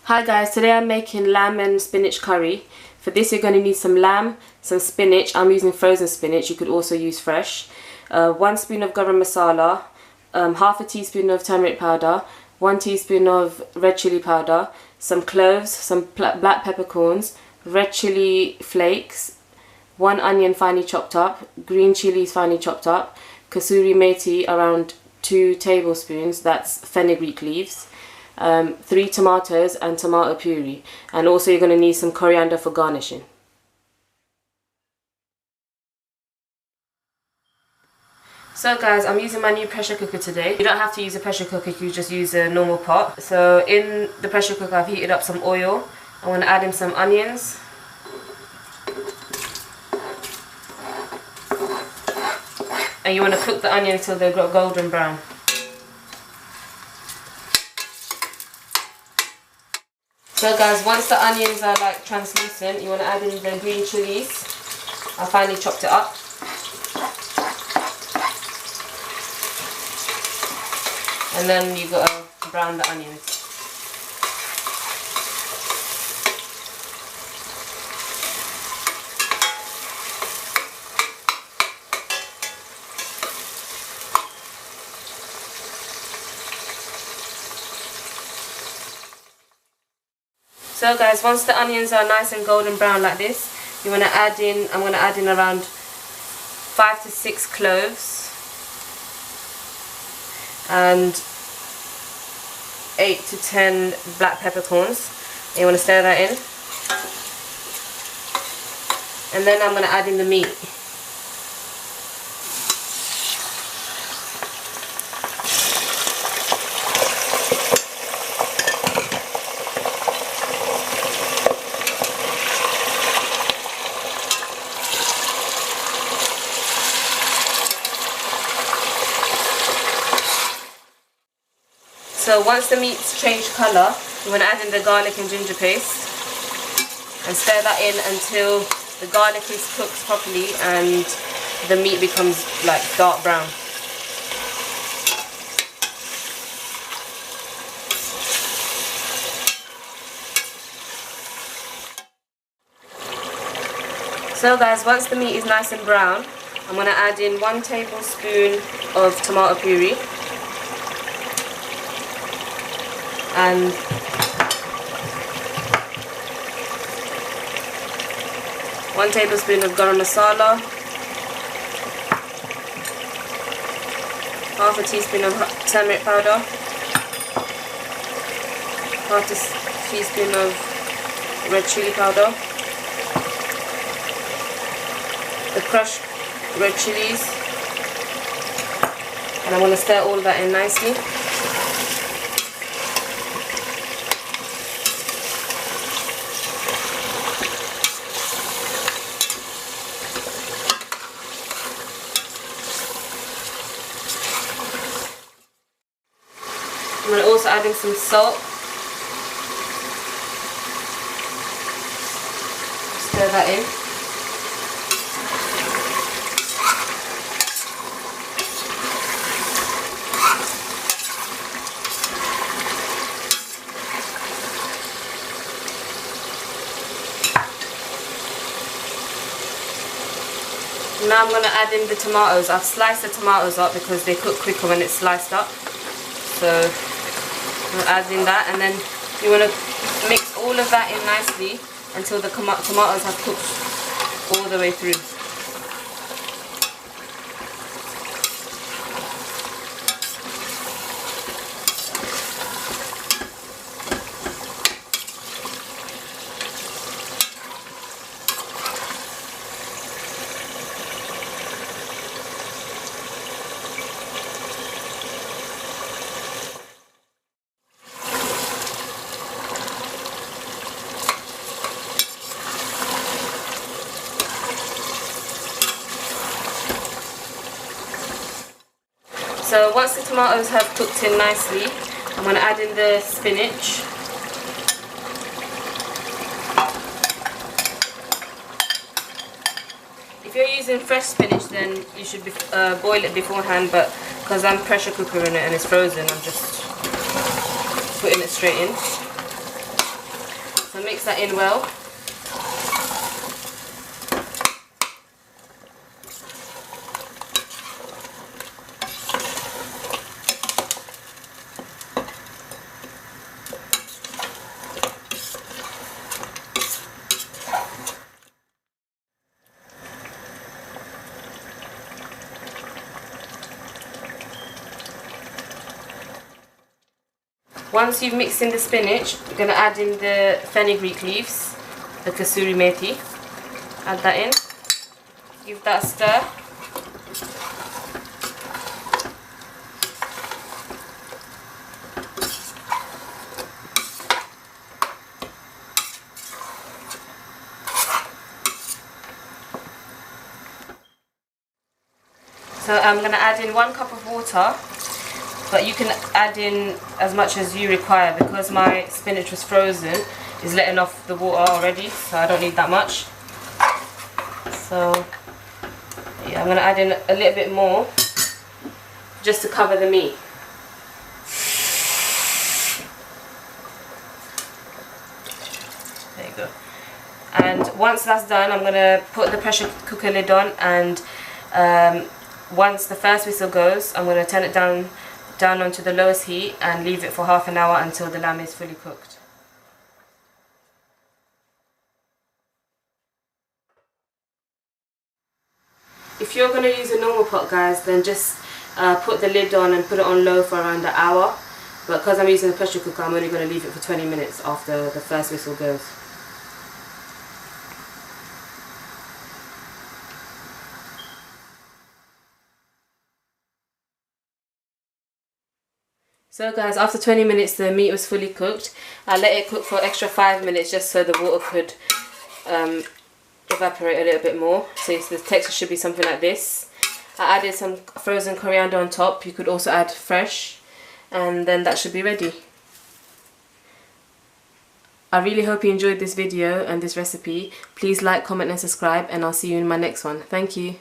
Hi guys, today I'm making lamb and spinach curry. For this you're going to need some lamb, some spinach. I'm using frozen spinach, you could also use fresh. 1 spoon of garam masala, half a teaspoon of turmeric powder, 1 teaspoon of red chili powder, some cloves, some black peppercorns, red chili flakes, 1 onion finely chopped up, green chilies finely chopped up, kasuri methi around 2 tablespoons, that's fenugreek leaves. 3 tomatoes and tomato puree, and also you're going to need some coriander for garnishing. So guys, I'm using my new pressure cooker today. You don't have to use a pressure cooker, you just use a normal pot. So in the pressure cooker I've heated up some oil. I want to add in some onions. And you want to cook the onions till they've got golden brown. So guys, once the onions are like translucent, you want to add in the green chilies. I finally chopped it up. And then you got to brown the onions. So guys, once the onions are nice and golden brown like this, you want to add in, I'm going to add in around 5 to 6 cloves and 8 to 10 black peppercorns. And you want to stir that in. And then I'm going to add in the meat. So once the meat's changed colour, you want to add in the garlic and ginger paste and stir that in until the garlic is cooked properly and the meat becomes like dark brown. So guys, once the meat is nice and brown, I'm going to add in 1 tablespoon of tomato puree. And 1 tablespoon of garam masala, half a teaspoon of turmeric powder, half a teaspoon of red chili powder, the crushed red chilies, and I want to stir all of that in nicely. I'm going to also add in some salt. Stir that in. Now I'm going to add in the tomatoes. I've sliced the tomatoes up because they cook quicker when it's sliced up. So we'll add in that, and then you want to mix all of that in nicely until the tomatoes have cooked all the way through. So once the tomatoes have cooked in nicely, I'm going to add in the spinach. If you're using fresh spinach, then you should boil it beforehand, but because I'm pressure cookering it and it's frozen, I'm just putting it straight in. So mix that in well. Once you've mixed in the spinach, you're going to add in the fenugreek leaves, the kasuri methi. Add that in. Give that a stir. So I'm going to add in 1 cup of water. But you can add in as much as you require, because my spinach was frozen, is letting off the water already, so I don't need that much. So yeah, I'm going to add in a little bit more just to cover the meat. There you go. And once that's done, I'm going to put the pressure cooker lid on, and once the first whistle goes, I'm going to turn it down onto the lowest heat and leave it for half an hour until the lamb is fully cooked. If you're going to use a normal pot, guys, then just put the lid on and put it on low for around an hour. But because I'm using a pressure cooker, I'm only going to leave it for 20 minutes after the first whistle goes. So guys, after 20 minutes the meat was fully cooked. I let it cook for an extra 5 minutes just so the water could evaporate a little bit more. So the texture should be something like this. I added some frozen coriander on top. You could also add fresh, and then that should be ready. I really hope you enjoyed this video and this recipe. Please like, comment and subscribe, and I'll see you in my next one. Thank you.